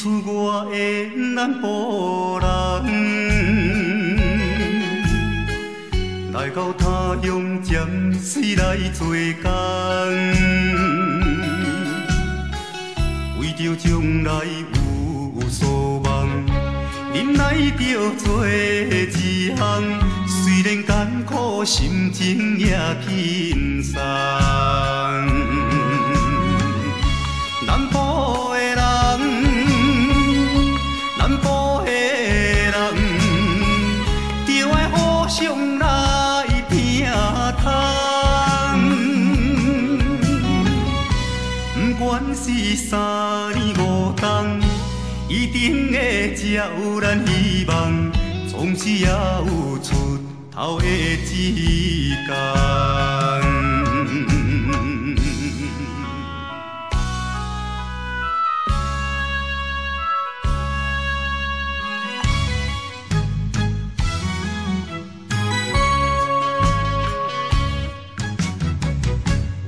出我的南部人，来到他乡暂时来做工，为着将来有所望，忍耐着做一项，虽然艰苦，心情也轻松。南部的人，南部的人，就要互相来拼汤。不管是三年五冬，一定会才有咱希望，总是也有出头的一天。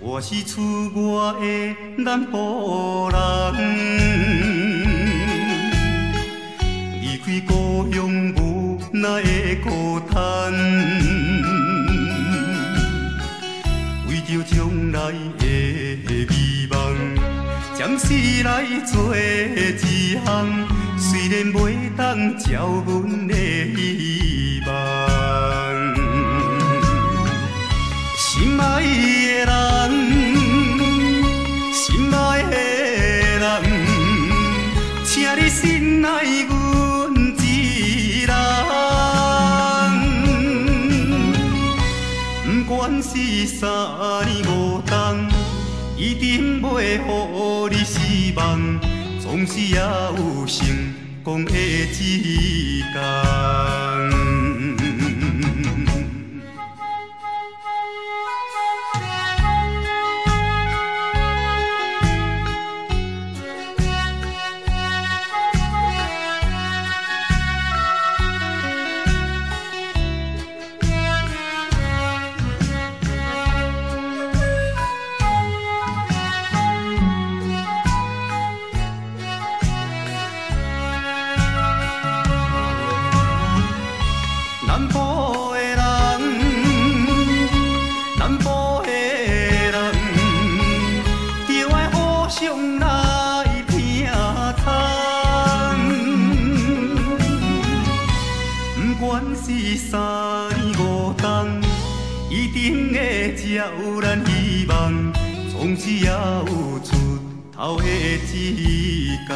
我是出我的南部人，离开故乡无奈的孤单，为着将来的美梦，暂时来做一项，虽然袂当照阮的希望，心爱的人。请你心爱阮一人，不管是三年五冬，一定袂予你失望，总是也有成功的一天。南部的人，南部的人，就要互相来拼汤。不管是三年五冬，一定会才有咱希望，总是也有出头的一天。